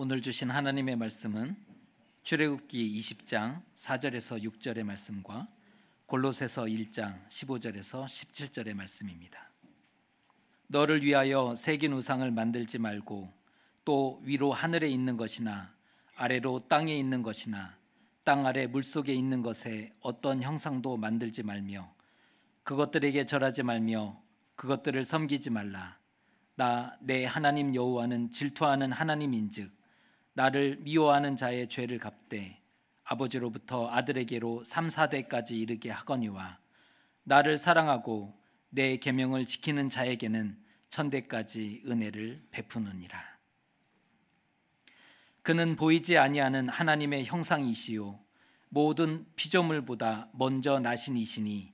오늘 주신 하나님의 말씀은 출애굽기 20장 4절에서 6절의 말씀과 골로새서 1장 15절에서 17절의 말씀입니다. 너를 위하여 새긴 우상을 만들지 말고 또 위로 하늘에 있는 것이나 아래로 땅에 있는 것이나 땅 아래 물속에 있는 것에 어떤 형상도 만들지 말며 그것들에게 절하지 말며 그것들을 섬기지 말라. 나 내 하나님 여호와는 질투하는 하나님인즉 나를 미워하는 자의 죄를 갚되 아버지로부터 아들에게로 3, 4대까지 이르게 하거니와 나를 사랑하고 내 계명을 지키는 자에게는 천대까지 은혜를 베푸느니라. 그는 보이지 아니하는 하나님의 형상이시요 모든 피조물보다 먼저 나신 이시니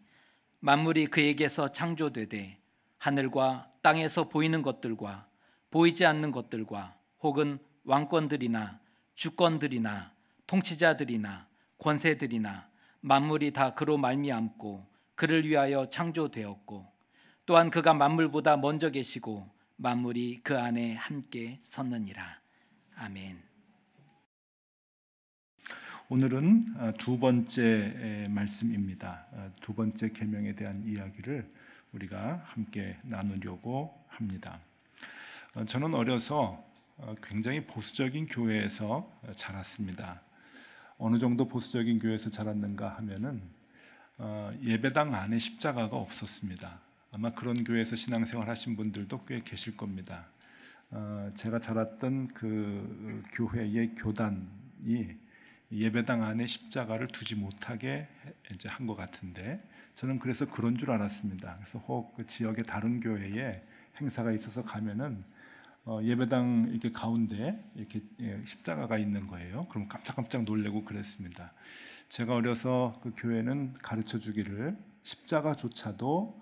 만물이 그에게서 창조되되 하늘과 땅에서 보이는 것들과 보이지 않는 것들과 혹은 왕권들이나 주권들이나 통치자들이나 권세들이나 만물이 다 그로 말미암고 그를 위하여 창조되었고 또한 그가 만물보다 먼저 계시고 만물이 그 안에 함께 섰느니라. 아멘. 오늘은 두 번째 말씀입니다. 두 번째 계명에 대한 이야기를 우리가 함께 나누려고 합니다. 저는 어려서 굉장히 보수적인 교회에서 자랐습니다. 어느 정도 보수적인 교회에서 자랐는가 하면은 예배당 안에 십자가가 없었습니다. 아마 그런 교회에서 신앙생활 하신 분들도 꽤 계실 겁니다. 제가 자랐던 그 교회의 교단이 예배당 안에 십자가를 두지 못하게 이제 한 것 같은데 저는 그래서 그런 줄 알았습니다. 그래서 혹 그 지역의 다른 교회에 행사가 있어서 가면은 예배당 이렇게 가운데 이렇게 십자가가 있는 거예요. 그럼 깜짝깜짝 놀래고 그랬습니다. 제가 어려서 그 교회는 가르쳐 주기를 십자가조차도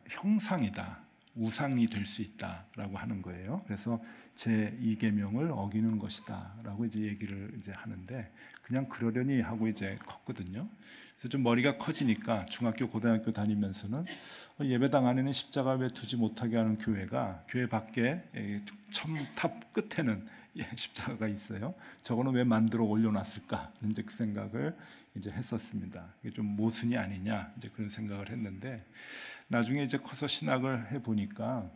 형상이다, 우상이 될 수 있다라고 하는 거예요. 그래서 제 2계명을 어기는 것이다라고 이제 얘기를 이제 하는데 그냥 그러려니 하고 이제 컸거든요. 그래서 좀 머리가 커지니까 중학교, 고등학교 다니면서는 예배당 안에는 십자가 왜 두지 못하게 하는 교회가 교회 밖에 첨탑 끝에는 십자가가 있어요. 저거는 왜 만들어 올려놨을까? 이제 그 생각을 이제 했었습니다. 이게 좀 모순이 아니냐 이제 그런 생각을 했는데 나중에 이제 커서 신학을 해 보니까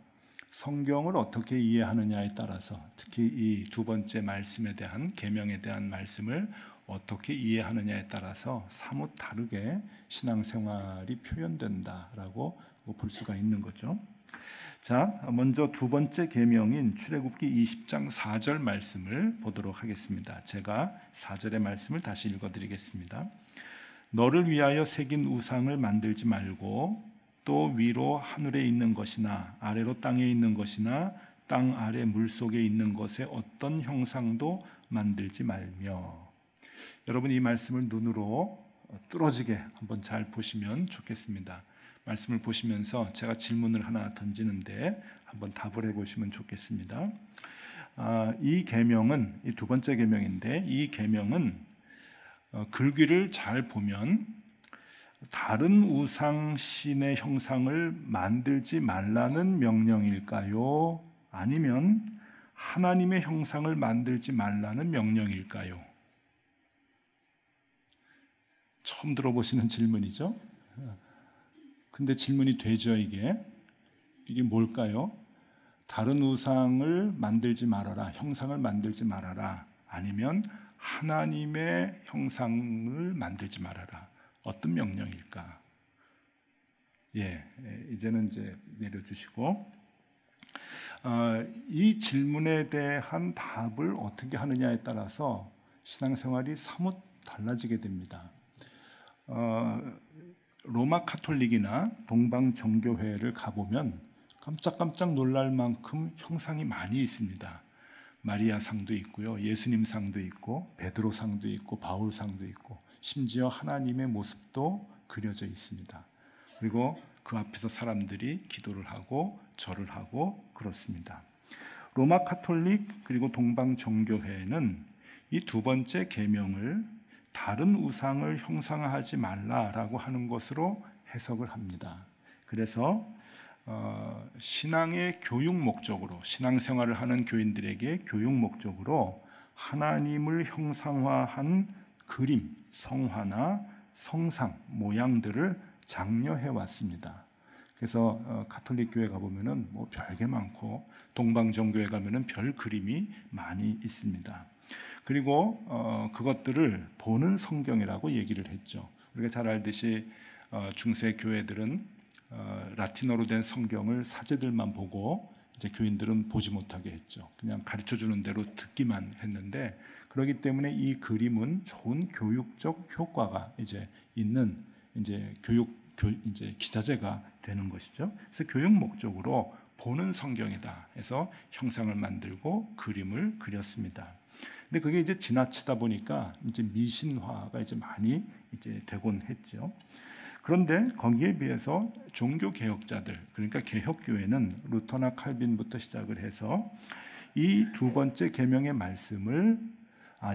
성경을 어떻게 이해하느냐에 따라서 특히 이 두 번째 말씀에 대한 계명에 대한 말씀을 어떻게 이해하느냐에 따라서 사뭇 다르게 신앙생활이 표현된다라고 볼 수가 있는 거죠. 자, 먼저 두 번째 계명인 출애굽기 20장 4절 말씀을 보도록 하겠습니다. 제가 4절의 말씀을 다시 읽어드리겠습니다. 너를 위하여 새긴 우상을 만들지 말고 또 위로 하늘에 있는 것이나 아래로 땅에 있는 것이나 땅 아래 물속에 있는 것에 어떤 형상도 만들지 말며. 여러분 이 말씀을 눈으로 뚫어지게 한번 잘 보시면 좋겠습니다. 말씀을 보시면서 제가 질문을 하나 던지는데 한번 답을 해보시면 좋겠습니다. 이 계명은 이 두 번째 계명인데 이 계명은 글귀를 잘 보면 다른 우상 신의 형상을 만들지 말라는 명령일까요? 아니면 하나님의 형상을 만들지 말라는 명령일까요? 처음 들어보시는 질문이죠. 근데 질문이 되죠. 이게 뭘까요? 다른 우상을 만들지 말아라, 형상을 만들지 말아라, 아니면 하나님의 형상을 만들지 말아라. 어떤 명령일까? 이제는 이제 내려주시고 이 질문에 대한 답을 어떻게 하느냐에 따라서 신앙생활이 사뭇 달라지게 됩니다. 로마 카톨릭이나 동방 정교회를 가보면 깜짝깜짝 놀랄 만큼 형상이 많이 있습니다. 마리아 상도 있고요, 예수님 상도 있고, 베드로 상도 있고, 바울 상도 있고, 심지어 하나님의 모습도 그려져 있습니다. 그리고 그 앞에서 사람들이 기도를 하고 절을 하고 그렇습니다. 로마 카톨릭 그리고 동방 정교회는 이 두 번째 계명을 다른 우상을 형상화하지 말라라고 하는 것으로 해석을 합니다. 그래서 신앙의 교육 목적으로, 신앙생활을 하는 교인들에게 교육 목적으로 하나님을 형상화한 그림, 성화나 성상, 모양들을 장려해 왔습니다. 그래서 가톨릭 교회 가보면은 뭐 별게 많고, 동방정교회 가면은 별 그림이 많이 있습니다. 그리고 그것들을 보는 성경이라고 얘기를 했죠. 우리가 잘 알듯이 중세 교회들은 라틴어로 된 성경을 사제들만 보고 이제 교인들은 보지 못하게 했죠. 그냥 가르쳐 주는 대로 듣기만 했는데, 그렇기 때문에 이 그림은 좋은 교육적 효과가 이제 있는 이제 이제 기자재가 되는 것이죠. 그래서 교육 목적으로 보는 성경이다 해서 형상을 만들고 그림을 그렸습니다. 근데 그게 이제 지나치다 보니까 이제 미신화가 이제 많이 이제 되곤 했죠. 그런데 거기에 비해서 종교 개혁자들, 그러니까 개혁교회는 루터나 칼빈부터 시작을 해서 이 두 번째 계명의 말씀을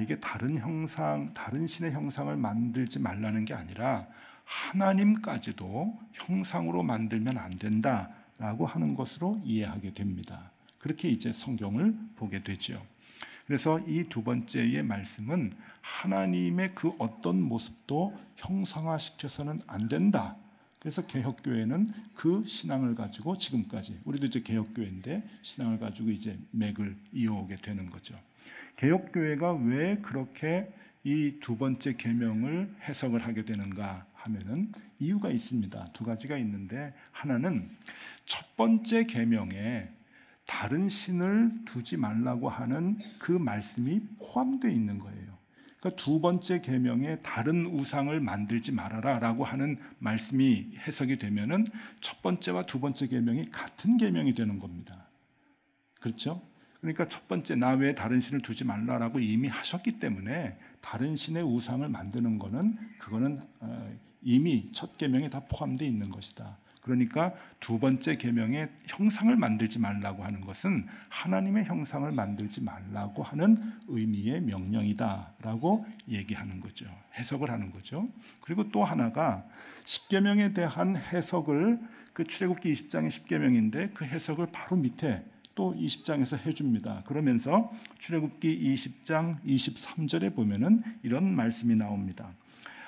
이게 다른 형상, 다른 신의 형상을 만들지 말라는 게 아니라 하나님까지도 형상으로 만들면 안 된다라고 하는 것으로 이해하게 됩니다. 그렇게 이제 성경을 보게 되죠. 그래서 이 두 번째의 말씀은 하나님의 그 어떤 모습도 형상화시켜서는 안 된다. 그래서 개혁교회는 그 신앙을 가지고 지금까지, 우리도 이제 개혁교회인데 신앙을 가지고 이제 맥을 이어오게 되는 거죠. 개혁교회가 왜 그렇게 이 두 번째 계명을 해석을 하게 되는가 하면은 이유가 있습니다. 두 가지가 있는데, 하나는 첫 번째 계명에 다른 신을 두지 말라고 하는 그 말씀이 포함되어 있는 거예요. 그러니까 두 번째 계명에 다른 우상을 만들지 말아라라고 하는 말씀이 해석이 되면은 첫 번째와 두 번째 계명이 같은 계명이 되는 겁니다. 그렇죠? 그러니까 첫 번째, 나 외에 다른 신을 두지 말라라고 이미 하셨기 때문에 다른 신의 우상을 만드는 거는 그거는 이미 첫 계명에 다 포함되어 있는 것이다. 그러니까 두 번째 계명에 형상을 만들지 말라고 하는 것은 하나님의 형상을 만들지 말라고 하는 의미의 명령이다라고 얘기하는 거죠. 해석을 하는 거죠. 그리고 또 하나가 십계명에 대한 해석을, 그 출애굽기 20장의 십계명인데 그 해석을 바로 밑에 또 20장에서 해줍니다. 그러면서 출애굽기 20장 23절에 보면은 이런 말씀이 나옵니다.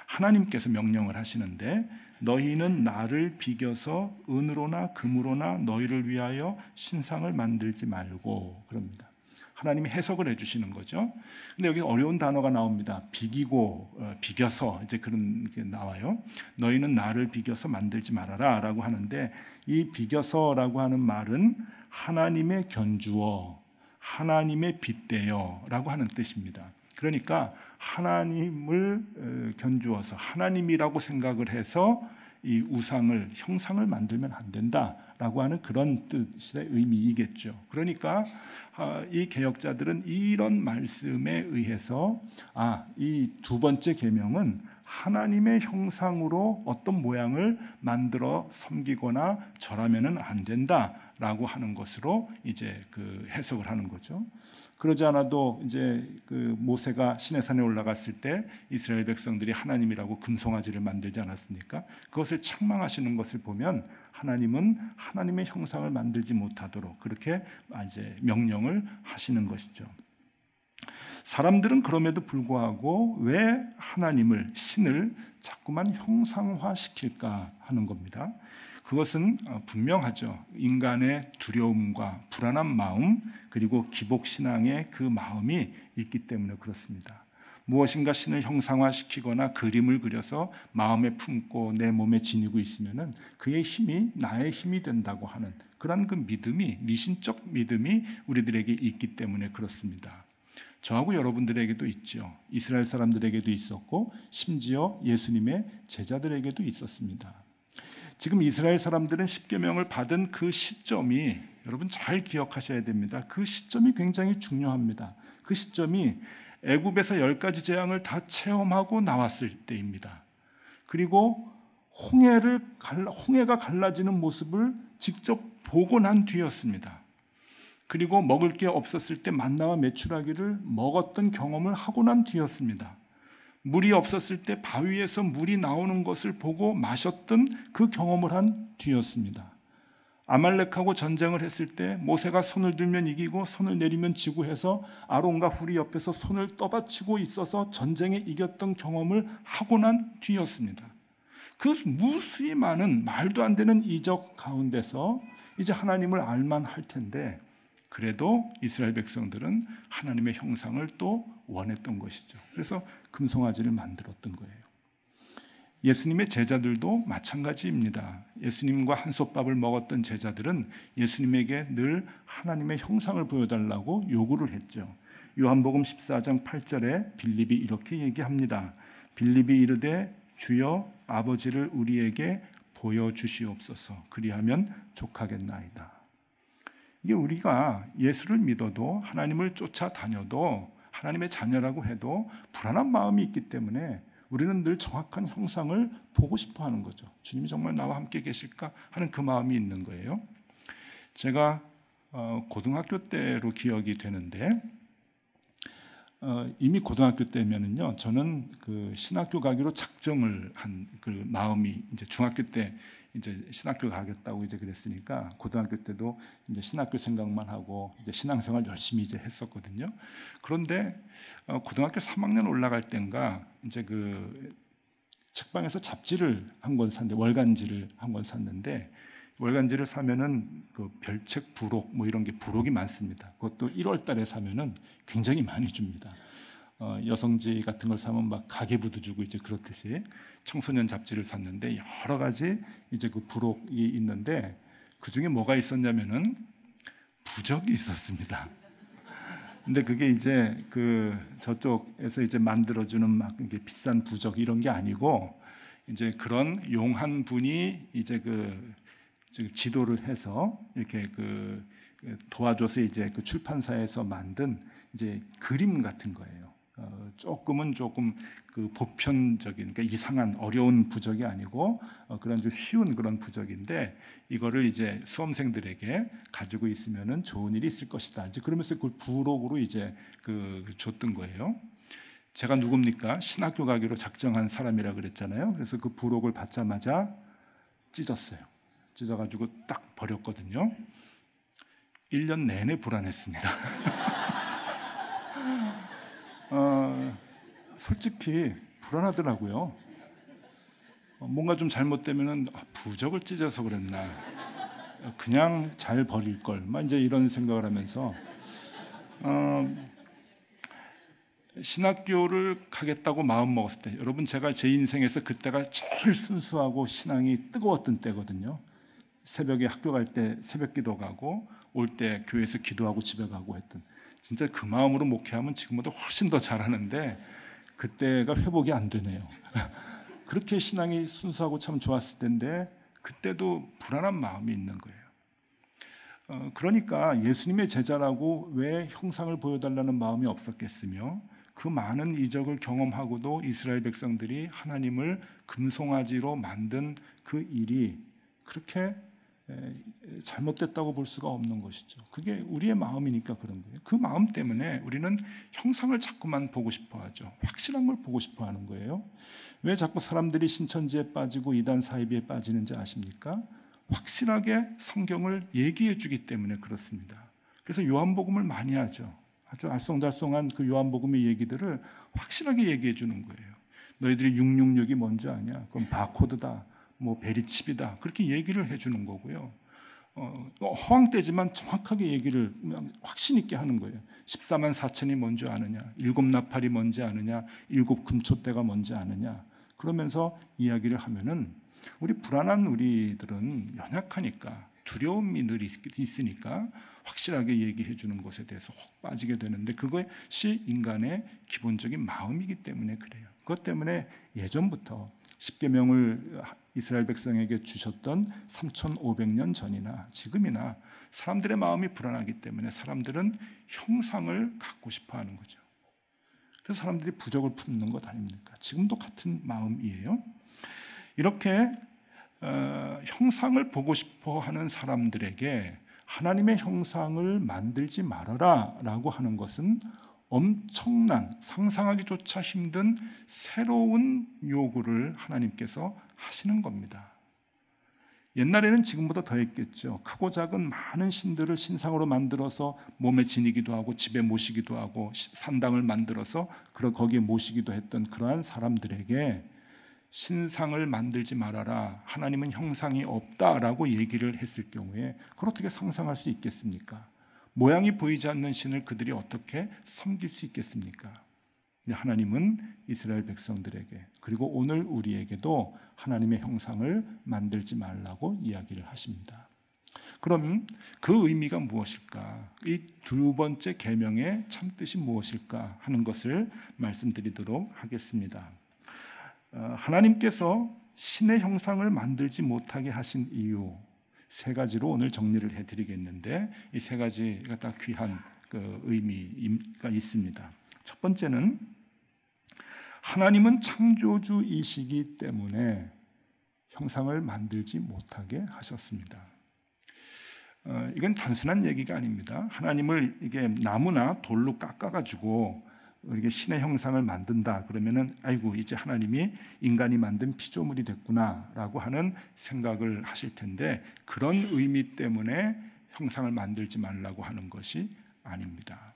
하나님께서 명령을 하시는데, 너희는 나를 비겨서 은으로나 금으로나 너희를 위하여 신상을 만들지 말고, 그럽니다. 하나님이 해석을 해주시는 거죠. 근데 여기 어려운 단어가 나옵니다. 비기고, 비겨서, 이제 그런 게 나와요. 너희는 나를 비겨서 만들지 말아라라고 하는데, 이 비겨서라고 하는 말은 하나님의 견주어, 하나님의 빗대어라고 하는 뜻입니다. 그러니까 하나님을 견주어서 하나님이라고 생각을 해서 이 우상을, 형상을 만들면 안 된다라고 하는 그런 뜻의 의미이겠죠. 그러니까 이 개혁자들은 이런 말씀에 의해서 이 두 번째 계명은 하나님의 형상으로 어떤 모양을 만들어 섬기거나 절하면은 안 된다라고 하는 것으로 이제 그 해석을 하는 거죠. 그러지 않아도 이제 그 모세가 시내산에 올라갔을 때 이스라엘 백성들이 하나님이라고 금송아지를 만들지 않았습니까? 그것을 책망하시는 것을 보면 하나님은 하나님의 형상을 만들지 못하도록 그렇게 이제 명령을 하시는 것이죠. 사람들은 그럼에도 불구하고 왜 하나님을, 신을 자꾸만 형상화시킬까 하는 겁니다. 그것은 분명하죠. 인간의 두려움과 불안한 마음, 그리고 기복신앙의 그 마음이 있기 때문에 그렇습니다. 무엇인가 신을 형상화시키거나 그림을 그려서 마음에 품고 내 몸에 지니고 있으면은 그의 힘이 나의 힘이 된다고 하는 그런 그 믿음이, 미신적 믿음이 우리들에게 있기 때문에 그렇습니다. 저하고 여러분들에게도 있죠. 이스라엘 사람들에게도 있었고 심지어 예수님의 제자들에게도 있었습니다. 지금 이스라엘 사람들은 십계명을 받은 그 시점이, 여러분 잘 기억하셔야 됩니다. 그 시점이 굉장히 중요합니다. 그 시점이 애굽에서 10가지 재앙을 다 체험하고 나왔을 때입니다. 그리고 홍해가 갈라지는 모습을 직접 보고 난 뒤였습니다. 그리고 먹을 게 없었을 때 만나와 메추라기를 먹었던 경험을 하고 난 뒤였습니다. 물이 없었을 때 바위에서 물이 나오는 것을 보고 마셨던 그 경험을 한 뒤였습니다. 아말렉하고 전쟁을 했을 때 모세가 손을 들면 이기고 손을 내리면 지고 해서 아론과 훌이 옆에서 손을 떠받치고 있어서 전쟁에 이겼던 경험을 하고 난 뒤였습니다. 그 무수히 많은 말도 안 되는 이적 가운데서 이제 하나님을 알만 할 텐데 그래도 이스라엘 백성들은 하나님의 형상을 또 원했던 것이죠. 그래서 금송아지를 만들었던 거예요. 예수님의 제자들도 마찬가지입니다. 예수님과 한솥밥을 먹었던 제자들은 예수님에게 늘 하나님의 형상을 보여달라고 요구를 했죠. 요한복음 14장 8절에 빌립이 이렇게 얘기합니다. 빌립이 이르되 주여 아버지를 우리에게 보여주시옵소서. 그리하면 족하겠나이다. 이게 우리가 예수를 믿어도 하나님을 쫓아다녀도 하나님의 자녀라고 해도 불안한 마음이 있기 때문에 우리는 늘 정확한 형상을 보고 싶어 하는 거죠. 주님이 정말 나와 함께 계실까 하는 그 마음이 있는 거예요. 제가 고등학교 때로 기억이 되는데 이미 고등학교 때면은요, 저는 그 신학교 가기로 작정을 한 그 마음이 이제 중학교 때 이제 신학교 가겠다고 이제 그랬으니까 고등학교 때도 이제 신학교 생각만 하고 이제 신앙생활 열심히 이제 했었거든요. 그런데 고등학교 3학년 올라갈 때인가 이제 그 책방에서 잡지를 한 권 샀는데 월간지를 한 권 샀는데 월간지를 사면은 그 별책 부록 뭐 이런 게 부록이 많습니다. 그것도 1월달에 사면은 굉장히 많이 줍니다. 여성지 같은 걸 사면 막 가계부도 주고 이제 그렇듯이 청소년 잡지를 샀는데 여러 가지 이제 그 부록이 있는데 그 중에 뭐가 있었냐면은 부적이 있었습니다. 근데 그게 이제 그 저쪽에서 이제 만들어주는 막 이게 비싼 부적 이런 게 아니고 이제 그런 용한 분이 이제 그 지도를 해서 이렇게 그 도와줘서 이제 그 출판사에서 만든 이제 그림 같은 거예요. 조금 그 보편적인, 그러니까 이상한 어려운 부적이 아니고 그런 좀 쉬운 그런 부적인데 이거를 이제 수험생들에게 가지고 있으면은 좋은 일이 있을 것이다. 이제 그러면서 그걸 부록으로 이제 그 줬던 거예요. 제가 누굽니까? 신학교 가기로 작정한 사람이라 그랬잖아요. 그래서 그 부록을 받자마자 찢었어요. 찢어가지고 딱 버렸거든요. 1년 내내 불안했습니다. 솔직히 불안하더라고요. 뭔가 좀 잘못되면은 부적을 찢어서 그랬나, 그냥 잘 버릴 걸, 막 이제 이런 생각을 하면서 신학교를 가겠다고 마음 먹었을 때, 여러분 제가 제 인생에서 그때가 제일 순수하고 신앙이 뜨거웠던 때거든요. 새벽에 학교 갈 때 새벽기도 가고 올 때 교회에서 기도하고 집에 가고 했던, 진짜 그 마음으로 목회하면 지금보다 훨씬 더 잘하는데 그때가 회복이 안 되네요. 그렇게 신앙이 순수하고 참 좋았을 텐데 그때도 불안한 마음이 있는 거예요. 그러니까 예수님의 제자라고 왜 형상을 보여달라는 마음이 없었겠으며 그 많은 이적을 경험하고도 이스라엘 백성들이 하나님을 금송아지로 만든 그 일이 그렇게 잘못됐다고 볼 수가 없는 것이죠. 그게 우리의 마음이니까 그런 거예요. 그 마음 때문에 우리는 형상을 자꾸만 보고 싶어 하죠. 확실한 걸 보고 싶어 하는 거예요. 왜 자꾸 사람들이 신천지에 빠지고 이단 사이비에 빠지는지 아십니까? 확실하게 성경을 얘기해 주기 때문에 그렇습니다. 그래서 요한복음을 많이 하죠. 아주 알쏭달쏭한 그 요한복음의 얘기들을 확실하게 얘기해 주는 거예요. 너희들이 666이 뭔지 아냐? 그건 바코드다. 뭐 베리칩이다. 그렇게 얘기를 해주는 거고요. 허황되지만 정확하게 얘기를 확신 있게 하는 거예요. 14만 4천이 뭔지 아느냐? 7나팔이 뭔지 아느냐? 7 금초대가 뭔지 아느냐? 그러면서 이야기를 하면은 우리 불안한 우리들은 연약하니까 두려움이 늘 있으니까 확실하게 얘기해 주는 것에 대해서 혹 빠지게 되는데 그것이 인간의 기본적인 마음이기 때문에 그래요. 그것 때문에 예전부터 십계명을 이스라엘 백성에게 주셨던 3,500년 전이나 지금이나 사람들의 마음이 불안하기 때문에 사람들은 형상을 갖고 싶어 하는 거죠. 그래서 사람들이 부적을 품는 것 아닙니까? 지금도 같은 마음이에요. 이렇게 형상을 보고 싶어 하는 사람들에게 하나님의 형상을 만들지 말아라 라고 하는 것은 엄청난, 상상하기조차 힘든 새로운 요구를 하나님께서 하시는 겁니다. 옛날에는 지금보다 더 했겠죠. 크고 작은 많은 신들을 신상으로 만들어서 몸에 지니기도 하고 집에 모시기도 하고 산당을 만들어서 거기에 모시기도 했던 그러한 사람들에게 신상을 만들지 말아라, 하나님은 형상이 없다라고 얘기를 했을 경우에 그걸 어떻게 상상할 수 있겠습니까? 모양이 보이지 않는 신을 그들이 어떻게 섬길 수 있겠습니까? 하나님은 이스라엘 백성들에게 그리고 오늘 우리에게도 하나님의 형상을 만들지 말라고 이야기를 하십니다. 그럼 그 의미가 무엇일까? 이 두 번째 계명의 참뜻이 무엇일까 하는 것을 말씀드리도록 하겠습니다. 하나님께서 신의 형상을 만들지 못하게 하신 이유 세 가지로 오늘 정리를 해드리겠는데 이 세 가지가 다 귀한 그 의미가 있습니다. 첫 번째는 하나님은 창조주이시기 때문에 형상을 만들지 못하게 하셨습니다. 이건 단순한 얘기가 아닙니다. 하나님을 이게 나무나 돌로 깎아가지고 이게 신의 형상을 만든다 그러면은 아이고 이제 하나님이 인간이 만든 피조물이 됐구나라고 하는 생각을 하실 텐데 그런 의미 때문에 형상을 만들지 말라고 하는 것이 아닙니다.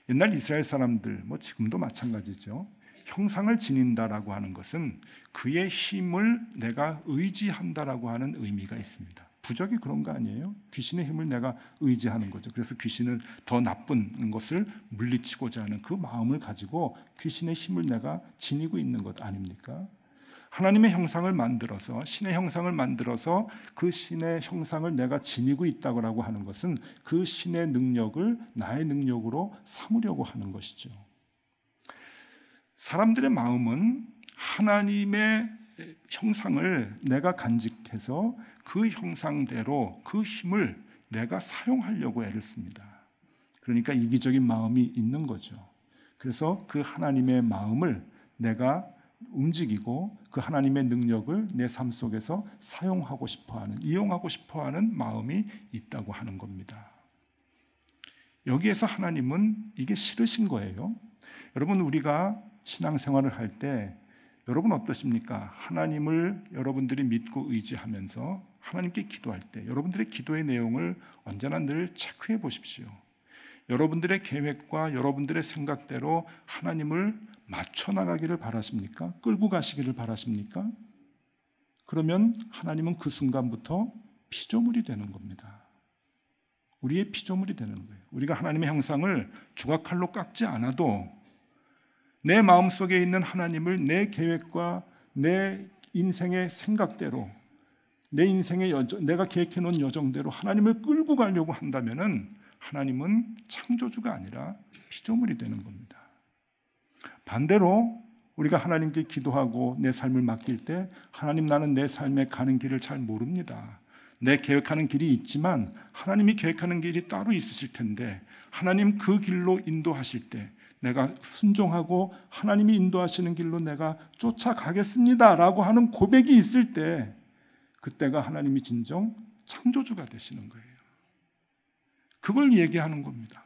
옛날 이스라엘 사람들 지금도 마찬가지죠. 형상을 지닌다라고 하는 것은 그의 힘을 내가 의지한다라고 하는 의미가 있습니다. 부적이 그런 거 아니에요? 귀신의 힘을 내가 의지하는 거죠. 그래서 귀신을 더 나쁜 것을 물리치고자 하는 그 마음을 가지고 귀신의 힘을 내가 지니고 있는 것 아닙니까? 하나님의 형상을 만들어서 신의 형상을 만들어서 그 신의 형상을 내가 지니고 있다고 하는 것은 그 신의 능력을 나의 능력으로 삼으려고 하는 것이죠. 사람들의 마음은 하나님의 형상을 내가 간직해서 그 형상대로 그 힘을 내가 사용하려고 애를 씁니다. 그러니까 이기적인 마음이 있는 거죠. 그래서 그 하나님의 마음을 내가 움직이고 그 하나님의 능력을 내 삶 속에서 사용하고 싶어하는, 이용하고 싶어하는 마음이 있다고 하는 겁니다. 여기에서 하나님은 이게 싫으신 거예요. 여러분 우리가 신앙생활을 할 때 여러분 어떠십니까? 하나님을 여러분들이 믿고 의지하면서 하나님께 기도할 때 여러분들의 기도의 내용을 언제나 늘 체크해 보십시오. 여러분들의 계획과 여러분들의 생각대로 하나님을 맞춰 나가기를 바라십니까? 끌고 가시기를 바라십니까? 그러면 하나님은 그 순간부터 피조물이 되는 겁니다. 우리의 피조물이 되는 거예요. 우리가 하나님의 형상을 조각칼로 깎지 않아도 내 마음속에 있는 하나님을 내 계획과 내 인생의 생각대로 내 인생의 내가 계획해 놓은 여정대로 하나님을 끌고 가려고 한다면은 하나님은 창조주가 아니라 피조물이 되는 겁니다. 반대로 우리가 하나님께 기도하고 내 삶을 맡길 때 하나님 나는 내 삶에 가는 길을 잘 모릅니다. 내 계획하는 길이 있지만 하나님이 계획하는 길이 따로 있으실 텐데 하나님 그 길로 인도하실 때 내가 순종하고 하나님이 인도하시는 길로 내가 쫓아가겠습니다 라고 하는 고백이 있을 때 그때가 하나님이 진정 창조주가 되시는 거예요. 그걸 얘기하는 겁니다.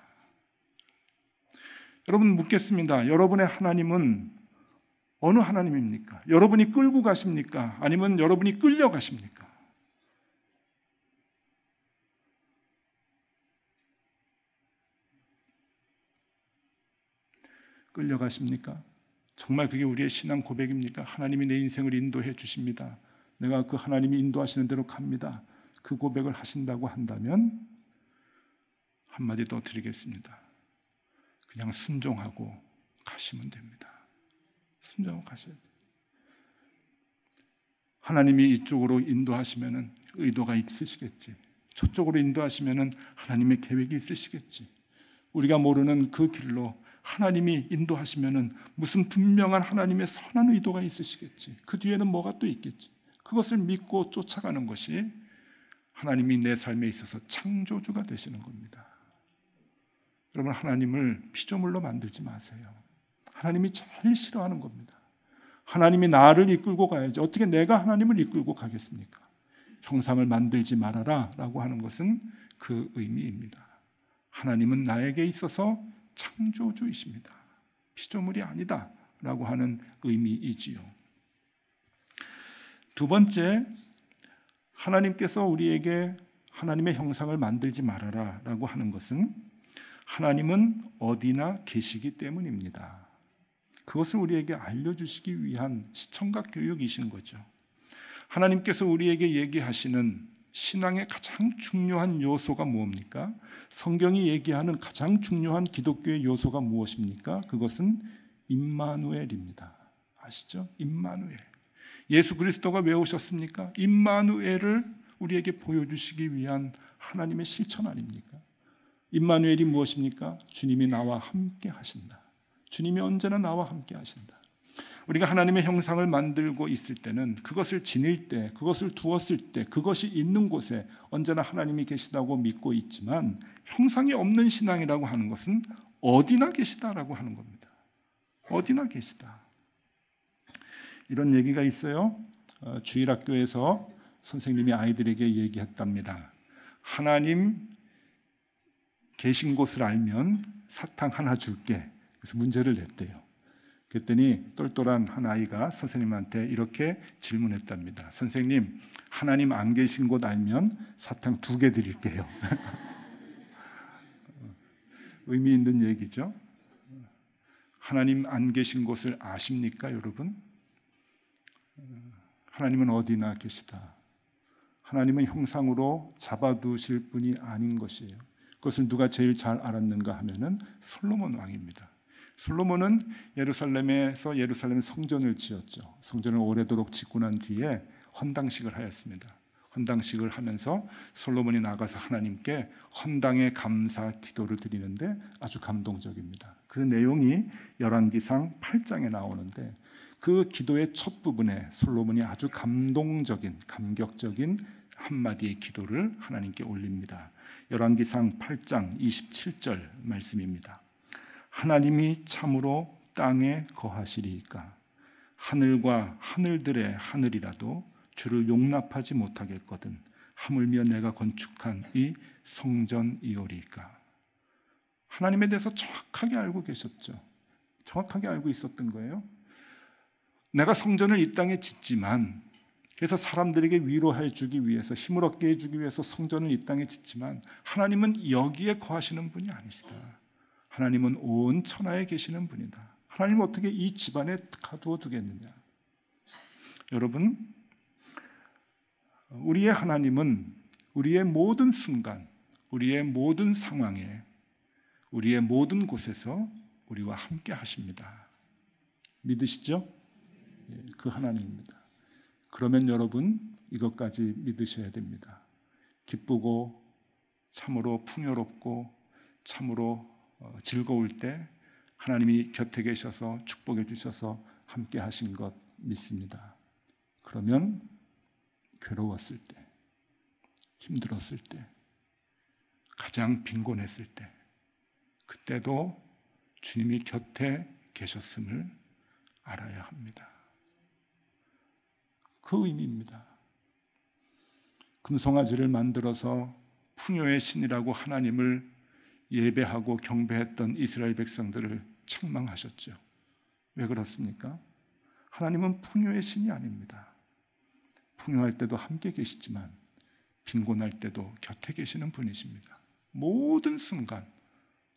여러분 묻겠습니다. 여러분의 하나님은 어느 하나님입니까? 여러분이 끌고 가십니까? 아니면 여러분이 끌려가십니까? 끌려가십니까? 정말 그게 우리의 신앙 고백입니까? 하나님이 내 인생을 인도해 주십니다. 내가 그 하나님이 인도하시는 대로 갑니다. 그 고백을 하신다고 한다면 한마디 더 드리겠습니다. 그냥 순종하고 가시면 됩니다. 순종하고 가셔야 돼요. 하나님이 이쪽으로 인도하시면 의도가 있으시겠지. 저쪽으로 인도하시면 하나님의 계획이 있으시겠지. 우리가 모르는 그 길로 하나님이 인도하시면 무슨 분명한 하나님의 선한 의도가 있으시겠지. 그 뒤에는 뭐가 또 있겠지. 그것을 믿고 쫓아가는 것이 하나님이 내 삶에 있어서 창조주가 되시는 겁니다. 여러분 하나님을 피조물로 만들지 마세요. 하나님이 제일 싫어하는 겁니다. 하나님이 나를 이끌고 가야지 어떻게 내가 하나님을 이끌고 가겠습니까? 형상을 만들지 말아라 라고 하는 것은 그 의미입니다. 하나님은 나에게 있어서 창조주이십니다. 피조물이 아니다 라고 하는 의미이지요. 두 번째, 하나님께서 우리에게 하나님의 형상을 만들지 말아라 라고 하는 것은 하나님은 어디나 계시기 때문입니다. 그것을 우리에게 알려주시기 위한 시청각 교육이신 거죠. 하나님께서 우리에게 얘기하시는 신앙의 가장 중요한 요소가 무엇입니까? 성경이 얘기하는 가장 중요한 기독교의 요소가 무엇입니까? 그것은 임마누엘입니다. 아시죠? 임마누엘. 예수 그리스도가 왜 오셨습니까? 임마누엘을 우리에게 보여주시기 위한 하나님의 실천 아닙니까? 임마누엘이 무엇입니까? 주님이 나와 함께 하신다. 주님이 언제나 나와 함께 하신다. 우리가 하나님의 형상을 만들고 있을 때는 그것을 지닐 때, 그것을 두었을 때, 그것이 있는 곳에 언제나 하나님이 계시다고 믿고 있지만 형상이 없는 신앙이라고 하는 것은 어디나 계시다라고 하는 겁니다. 어디나 계시다. 이런 얘기가 있어요. 주일학교에서 선생님이 아이들에게 얘기했답니다. 하나님 계신 곳을 알면 사탕 하나 줄게. 그래서 문제를 냈대요. 그랬더니 똘똘한 한 아이가 선생님한테 이렇게 질문했답니다. 선생님, 하나님 안 계신 곳 알면 사탕 2개 드릴게요. 의미 있는 얘기죠. 하나님 안 계신 곳을 아십니까, 여러분? 하나님은 어디나 계시다. 하나님은 형상으로 잡아두실 분이 아닌 것이에요. 그것을 누가 제일 잘 알았는가 하면은 솔로몬 왕입니다. 솔로몬은 예루살렘 성전을 지었죠. 성전을 오래도록 짓고 난 뒤에 헌당식을 하였습니다. 헌당식을 하면서 솔로몬이 나가서 하나님께 헌당의 감사 기도를 드리는데 아주 감동적입니다. 그 내용이 열왕기상 8장에 나오는데 그 기도의 첫 부분에 솔로몬이 아주 감격적인 한마디의 기도를 하나님께 올립니다. 열왕기상 8장 27절 말씀입니다. 하나님이 참으로 땅에 거하시리이까 하늘과 하늘들의 하늘이라도 주를 용납하지 못하겠거든 하물며 내가 건축한 이 성전이오리이까. 하나님에 대해서 정확하게 알고 계셨죠. 정확하게 알고 있었던 거예요. 내가 성전을 이 땅에 짓지만, 그래서 사람들에게 위로해 주기 위해서, 힘을 얻게 해주기 위해서 성전을 이 땅에 짓지만 하나님은 여기에 거하시는 분이 아니시다. 하나님은 온 천하에 계시는 분이다. 하나님은 어떻게 이 집안에 가두어 두겠느냐. 여러분, 우리의 하나님은 우리의 모든 순간, 우리의 모든 상황에, 우리의 모든 곳에서 우리와 함께 하십니다. 믿으시죠? 그 하나님입니다. 그러면 여러분 이것까지 믿으셔야 됩니다. 기쁘고 참으로 풍요롭고 참으로 즐거울 때 하나님이 곁에 계셔서 축복해 주셔서 함께 하신 것 믿습니다. 그러면 괴로웠을 때, 힘들었을 때, 가장 빈곤했을 때, 그때도 주님이 곁에 계셨음을 알아야 합니다. 그 의미입니다. 금송아지를 만들어서 풍요의 신이라고 하나님을 예배하고 경배했던 이스라엘 백성들을 책망하셨죠. 왜 그렇습니까? 하나님은 풍요의 신이 아닙니다. 풍요할 때도 함께 계시지만 빈곤할 때도 곁에 계시는 분이십니다. 모든 순간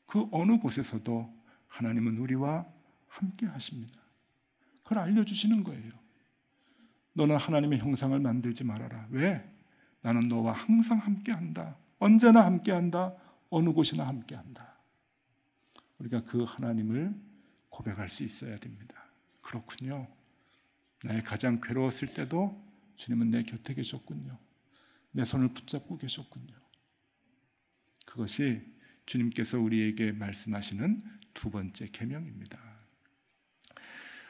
그 어느 곳에서도 하나님은 우리와 함께 하십니다. 그걸 알려주시는 거예요. 너는 하나님의 형상을 만들지 말아라. 왜? 나는 너와 항상 함께한다. 언제나 함께한다. 어느 곳이나 함께한다. 우리가 그 하나님을 고백할 수 있어야 됩니다. 그렇군요. 나의 가장 괴로웠을 때도 주님은 내 곁에 계셨군요. 내 손을 붙잡고 계셨군요. 그것이 주님께서 우리에게 말씀하시는 두 번째 계명입니다.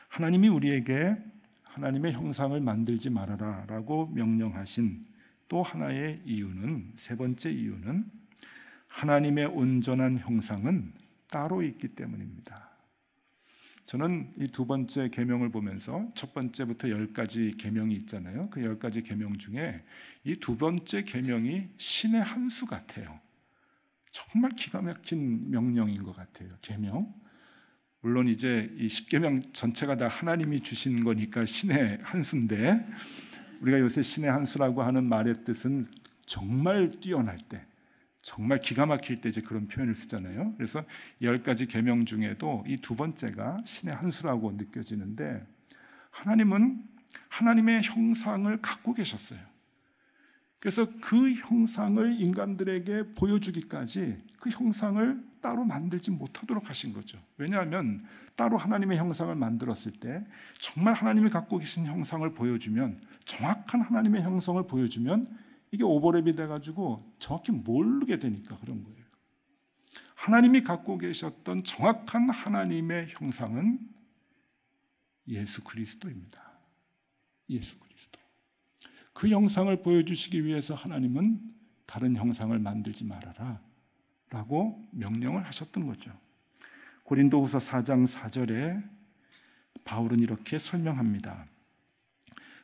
하나님이 우리에게 하나님의 형상을 만들지 말아라 라고 명령하신 또 하나의 이유는, 세 번째 이유는 하나님의 온전한 형상은 따로 있기 때문입니다. 저는 이 두 번째 계명을 보면서 첫 번째부터 10가지 계명이 있잖아요. 그 10가지 계명 중에 이 두 번째 계명이 신의 한 수 같아요. 정말 기가 막힌 명령인 것 같아요. 계명. 물론 이제 이 10계명 전체가 다 하나님이 주신 거니까 신의 한 수인데 우리가 요새 신의 한 수라고 하는 말의 뜻은 정말 뛰어날 때, 정말 기가 막힐 때 이제 그런 표현을 쓰잖아요. 그래서 10가지 계명 중에도 이 두 번째가 신의 한 수라고 느껴지는데, 하나님은 하나님의 형상을 갖고 계셨어요. 그래서 그 형상을 인간들에게 보여주기까지 그 형상을 따로 만들지 못하도록 하신 거죠. 왜냐하면 따로 하나님의 형상을 만들었을 때 정말 하나님이 갖고 계신 형상을 보여주면, 정확한 하나님의 형성을 보여주면 이게 오버랩이 돼가지고 정확히 모르게 되니까 그런 거예요. 하나님이 갖고 계셨던 정확한 하나님의 형상은 예수 그리스도입니다. 예수 그리스도. 그 형상을 보여주시기 위해서 하나님은 다른 형상을 만들지 말아라 라고 명령을 하셨던 거죠. 고린도후서 4장 4절에 바울은 이렇게 설명합니다.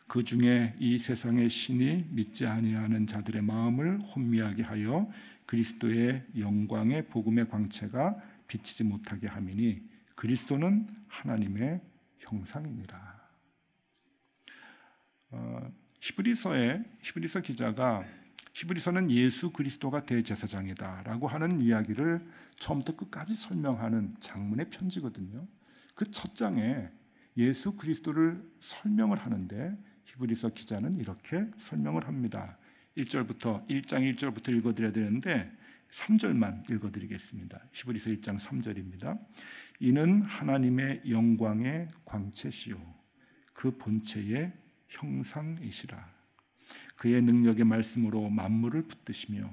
그 중에 이 세상의 신이 믿지 아니하는 자들의 마음을 혼미하게 하여 그리스도의 영광의 복음의 광채가 비치지 못하게 함이니 그리스도는 하나님의 형상이니라. 히브리서 기자가 히브리서는 예수 그리스도가 대제사장이다라고 하는 이야기를 처음부터 끝까지 설명하는 장문의 편지거든요. 그 첫 장에 예수 그리스도를 설명을 하는데 히브리서 기자는 이렇게 설명을 합니다. 1장 1절부터 읽어드려야 되는데 3절만 읽어드리겠습니다. 히브리서 1장 3절입니다. 이는 하나님의 영광의 광채시요 그 본체의 형상이시라. 그의 능력의 말씀으로 만물을 붙드시며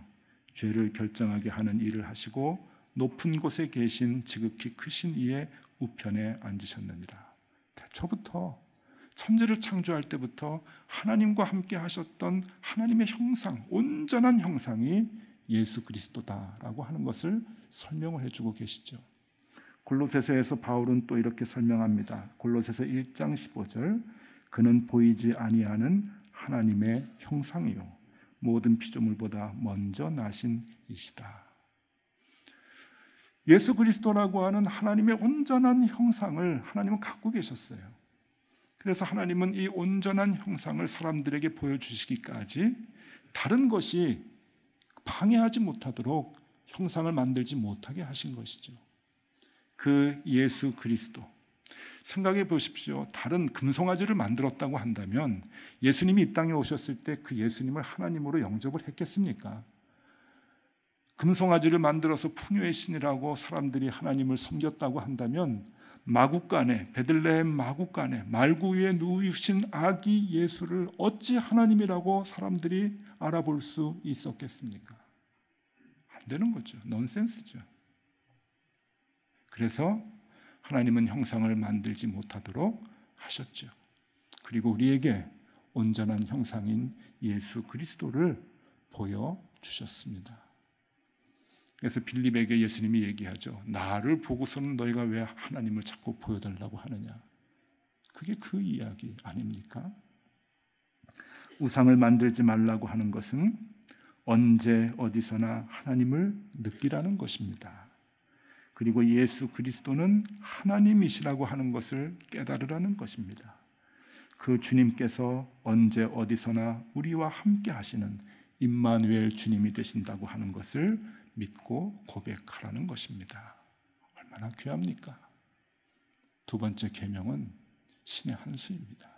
죄를 결정하게 하는 일을 하시고 높은 곳에 계신 지극히 크신 이의 우편에 앉으셨느니라. 태초부터 천지를 창조할 때부터 하나님과 함께 하셨던 하나님의 형상, 온전한 형상이 예수 그리스도다라고 하는 것을 설명을 해주고 계시죠. 골로새서에서 바울은 또 이렇게 설명합니다. 골로새서 1장 15절 그는 보이지 아니하는 하나님의 형상이요 모든 피조물보다 먼저 나신 이시다. 예수 그리스도라고 하는 하나님의 온전한 형상을 하나님은 갖고 계셨어요. 그래서 하나님은 이 온전한 형상을 사람들에게 보여주시기까지 다른 것이 방해하지 못하도록 형상을 만들지 못하게 하신 것이죠. 그 예수 그리스도, 생각해 보십시오. 다른 금송아지를 만들었다고 한다면 예수님이 이 땅에 오셨을 때 그 예수님을 하나님으로 영접을 했겠습니까? 금송아지를 만들어서 풍요의 신이라고 사람들이 하나님을 섬겼다고 한다면 마구간에, 베들레헴 마구간에 말구 위에 누우신 아기 예수를 어찌 하나님이라고 사람들이 알아볼 수 있었겠습니까? 안 되는 거죠. 넌센스죠. 그래서 하나님은 형상을 만들지 못하도록 하셨죠. 그리고 우리에게 온전한 형상인 예수 그리스도를 보여주셨습니다. 그래서 빌립에게 예수님이 얘기하죠. 나를 보고서는 너희가 왜 하나님을 자꾸 보여달라고 하느냐. 그게 그 이야기 아닙니까? 우상을 만들지 말라고 하는 것은 언제 어디서나 하나님을 느끼라는 것입니다. 그리고 예수 그리스도는 하나님이시라고 하는 것을 깨달으라는 것입니다. 그 주님께서 언제 어디서나 우리와 함께 하시는 임마누엘 주님이 되신다고 하는 것을 믿고 고백하라는 것입니다. 얼마나 귀합니까? 두 번째 계명은 신의 한 수입니다.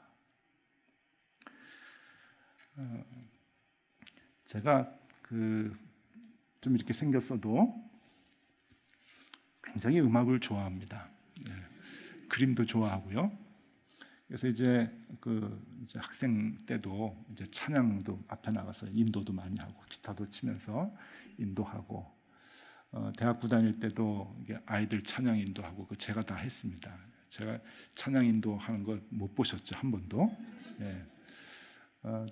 제가 좀 이렇게 생겼어도 굉장히 음악을 좋아합니다. 그림도 좋아하고요. 그래서 이제 학생 때도 이제 찬양도 앞에 나가서 인도도 많이 하고 기타도 치면서 인도하고 대학교 다닐 때도 아이들 찬양 인도하고 제가 다 했습니다. 제가 찬양 인도하는 거 못 보셨죠? 한 번도? 예.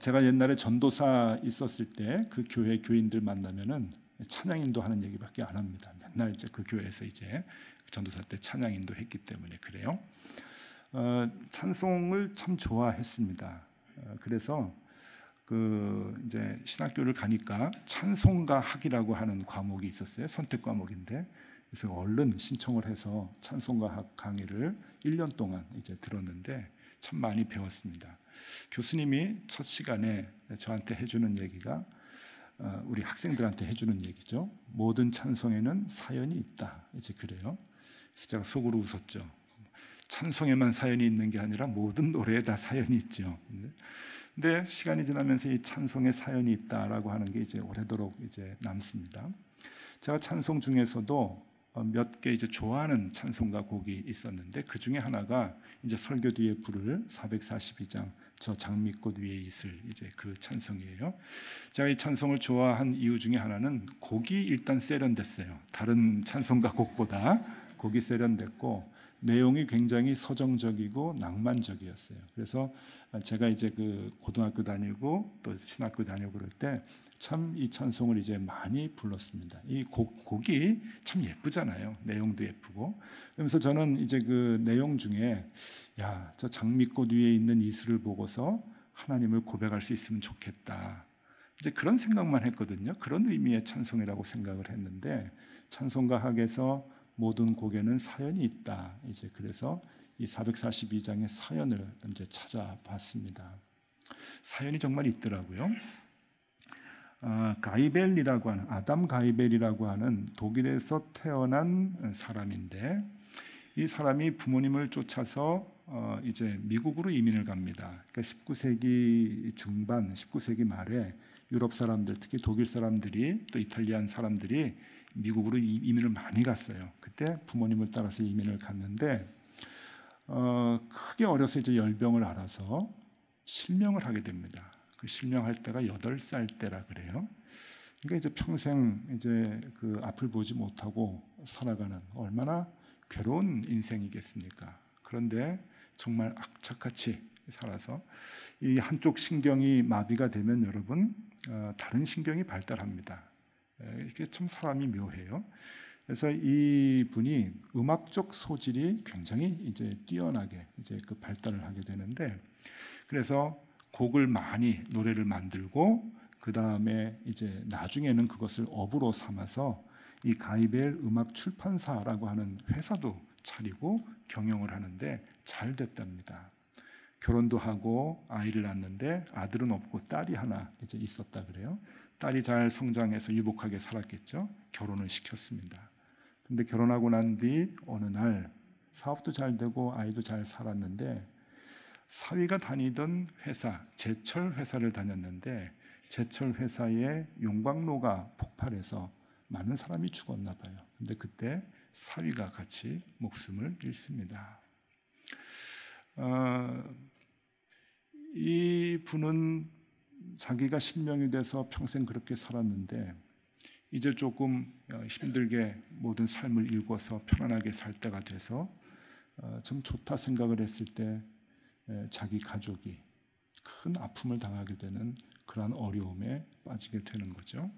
제가 옛날에 전도사 있었을 때 그 교회 교인들 만나면은 찬양 인도하는 얘기밖에 안 합니다. 맨날 이제 그 교회에서 이제 전도사 때 찬양 인도했기 때문에 그래요. 찬송을 참 좋아했습니다. 그래서 이제 신학교를 가니까 찬송가 학이라고 하는 과목이 있었어요. 선택 과목인데 그래서 얼른 신청을 해서 찬송가 학 강의를 1년 동안 이제 들었는데 참 많이 배웠습니다. 교수님이 첫 시간에 저한테 해주는 얘기가 우리 학생들한테 해주는 얘기죠. 모든 찬송에는 사연이 있다. 이제 그래요. 그래서 제가 속으로 웃었죠. 찬송에만 사연이 있는 게 아니라 모든 노래에 다 사연이 있죠. 근데 시간이 지나면서 이 찬송에 사연이 있다라고 하는 게 이제 오래도록 이제 남습니다. 제가 찬송 중에서도 몇 개 이제 좋아하는 찬송가 곡이 있었는데 그 중에 하나가 이제 설교 뒤에 부를 442장 저 장미꽃 위에 있을 이제 그 찬송이에요. 제가 이 찬송을 좋아한 이유 중에 하나는 곡이 일단 세련됐어요. 다른 찬송가 곡보다 곡이 세련됐고 내용이 굉장히 서정적이고 낭만적이었어요. 그래서 제가 이제 그 고등학교 다니고 또 신학교 다니고 그럴 때 참 이 찬송을 이제 많이 불렀습니다. 이 곡이 참 예쁘잖아요. 내용도 예쁘고. 그러면서 저는 이제 그 내용 중에 야, 저 장미꽃 위에 있는 이슬을 보고서 하나님을 고백할 수 있으면 좋겠다. 이제 그런 생각만 했거든요. 그런 의미의 찬송이라고 생각을 했는데 찬송가학에서 모든 곡에는 사연이 있다. 이제 그래서 이 442장의 사연을 이제 찾아봤습니다. 사연이 정말 있더라고요. 가이벨이라고 하는 아담 가이벨이라고 하는 독일에서 태어난 사람인데 이 사람이 부모님을 쫓아서 이제 미국으로 이민을 갑니다. 그러니까 19세기 중반, 19세기 말에 유럽 사람들, 특히 독일 사람들이 또 이탈리안 사람들이 미국으로 이민을 많이 갔어요. 그때 부모님을 따라서 이민을 갔는데 크게 어려서 이제 열병을 앓아서 실명을 하게 됩니다. 그 실명할 때가 8살 때라 그래요. 그러니까 이제 평생 이제 그 앞을 보지 못하고 살아가는 얼마나 괴로운 인생이겠습니까? 그런데 정말 악착같이 살아서 이 한쪽 신경이 마비가 되면 여러분 다른 신경이 발달합니다. 이게 참 사람이 묘해요. 그래서 이 분이 음악적 소질이 굉장히 이제 뛰어나게 이제 그 발달을 하게 되는데 그래서 곡을 많이 노래를 만들고 그 다음에 이제 나중에는 그것을 업으로 삼아서 이 가이벨 음악 출판사라고 하는 회사도 차리고 경영을 하는데 잘 됐답니다. 결혼도 하고 아이를 낳았는데 아들은 없고 딸이 하나 이제 있었다 그래요. 딸이 잘 성장해서 유복하게 살았겠죠. 결혼을 시켰습니다. 근데 결혼하고 난 뒤 어느 날 사업도 잘 되고 아이도 잘 살았는데 사위가 다니던 회사, 제철 회사를 다녔는데 제철 회사에 용광로가 폭발해서 많은 사람이 죽었나 봐요. 근데 그때 사위가 같이 목숨을 잃습니다. 이 분은 자기가 실명이 돼서 평생 그렇게 살았는데 이제 조금 힘들게 모든 삶을 일궈서 편안하게 살 때가 돼서 좀 좋다 생각을 했을 때 자기 가족이 큰 아픔을 당하게 되는 그러한 어려움에 빠지게 되는 거죠.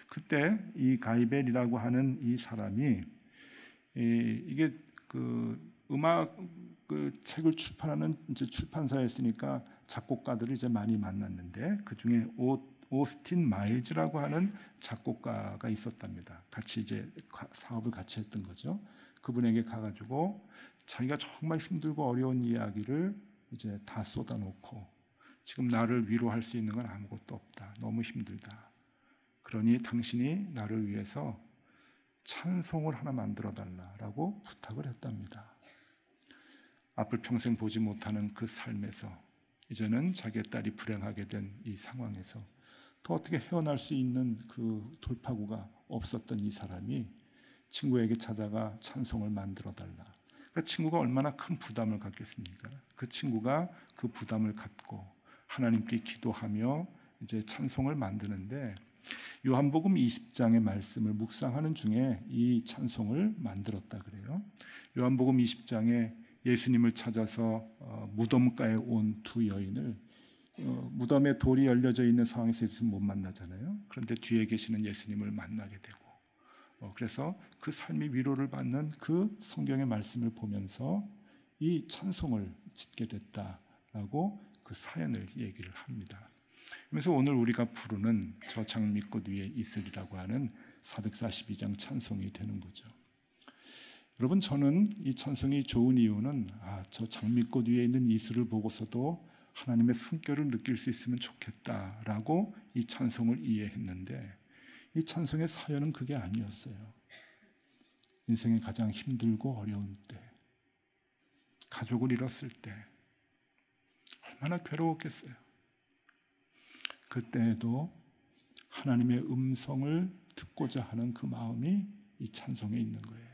그때 이 가이벨이라고 하는 이 사람이 이게 그 음악 그 책을 출판하는 이제 출판사였으니까 작곡가들을 이제 많이 만났는데 그 중에 오스틴 마일즈라고 하는 작곡가가 있었답니다. 같이 이제 사업을 같이 했던 거죠. 그분에게 가가지고 자기가 정말 힘들고 어려운 이야기를 이제 다 쏟아놓고 지금 나를 위로할 수 있는 건 아무것도 없다. 너무 힘들다. 그러니 당신이 나를 위해서 찬송을 하나 만들어 달라라고 부탁을 했답니다. 앞을 평생 보지 못하는 그 삶에서 이제는 자기의 딸이 불행하게 된 이 상황에서 더 어떻게 헤어날 수 있는 그 돌파구가 없었던 이 사람이 친구에게 찾아가 찬송을 만들어 달라. 그 친구가 얼마나 큰 부담을 갖겠습니까? 그 친구가 그 부담을 갖고 하나님께 기도하며 이제 찬송을 만드는데 요한복음 20장의 말씀을 묵상하는 중에 이 찬송을 만들었다 그래요. 요한복음 20장에 예수님을 찾아서 무덤가에 온 두 여인을 무덤에 돌이 열려져 있는 상황에서 예수님 못 만나잖아요. 그런데 뒤에 계시는 예수님을 만나게 되고 그래서 그 삶이 위로를 받는 그 성경의 말씀을 보면서 이 찬송을 짓게 됐다라고 그 사연을 얘기를 합니다. 그래서 오늘 우리가 부르는 저 장미꽃 위에 있으리라고 하는 442장 찬송이 되는 거죠. 여러분, 저는 이 찬송이 좋은 이유는 저 장미꽃 위에 있는 이슬을 보고서도 하나님의 숨결을 느낄 수 있으면 좋겠다라고 이 찬송을 이해했는데, 이 찬송의 사연은 그게 아니었어요. 인생이 가장 힘들고 어려운 때, 가족을 잃었을 때 얼마나 괴로웠겠어요. 그때에도 하나님의 음성을 듣고자 하는 그 마음이 이 찬송에 있는 거예요.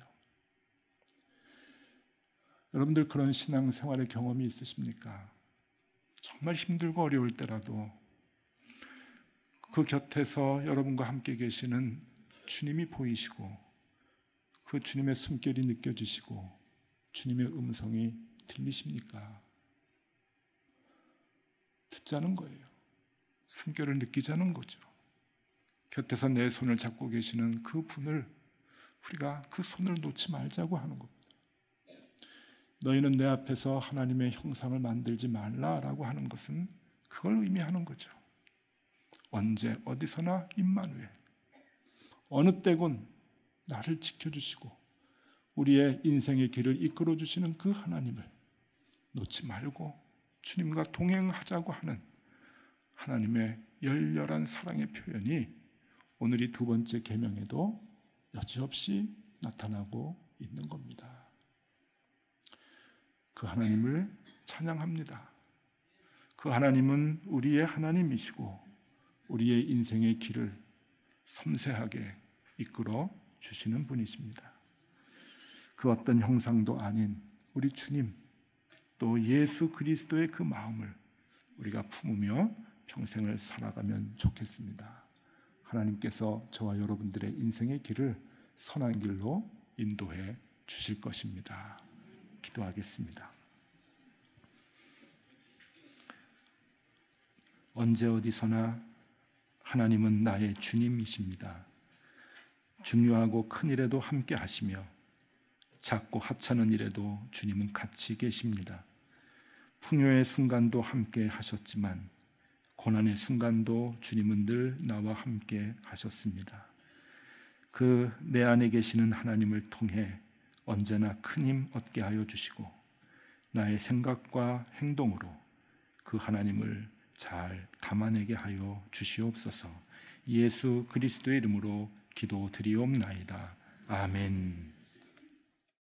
여러분들 그런 신앙생활의 경험이 있으십니까? 정말 힘들고 어려울 때라도 그 곁에서 여러분과 함께 계시는 주님이 보이시고 그 주님의 숨결이 느껴지시고 주님의 음성이 들리십니까? 듣자는 거예요. 숨결을 느끼자는 거죠. 곁에서 내 손을 잡고 계시는 그 분을 우리가 그 손을 놓지 말자고 하는 겁니다. 너희는 내 앞에서 하나님의 형상을 만들지 말라라고 하는 것은 그걸 의미하는 거죠. 언제 어디서나 임마누엘, 어느 때건 나를 지켜주시고 우리의 인생의 길을 이끌어주시는 그 하나님을 놓지 말고 주님과 동행하자고 하는 하나님의 열렬한 사랑의 표현이 오늘 이 두 번째 계명에도 여지없이 나타나고 있는 겁니다. 그 하나님을 찬양합니다. 그 하나님은 우리의 하나님이시고 우리의 인생의 길을 섬세하게 이끌어 주시는 분이십니다. 그 어떤 형상도 아닌 우리 주님, 또 예수 그리스도의 그 마음을 우리가 품으며 평생을 살아가면 좋겠습니다. 하나님께서 저와 여러분들의 인생의 길을 선한 길로 인도해 주실 것입니다. 기도하겠습니다. 언제 어디서나 하나님은 나의 주님이십니다. 중요하고 큰 일에도 함께 하시며 작고 하찮은 일에도 주님은 같이 계십니다. 풍요의 순간도 함께 하셨지만 고난의 순간도 주님은 늘 나와 함께 하셨습니다. 그 내 안에 계시는 하나님을 통해 언제나 큰 힘 얻게 하여 주시고 나의 생각과 행동으로 그 하나님을 잘 담아내게 하여 주시옵소서. 예수 그리스도의 이름으로 기도드리옵나이다. 아멘.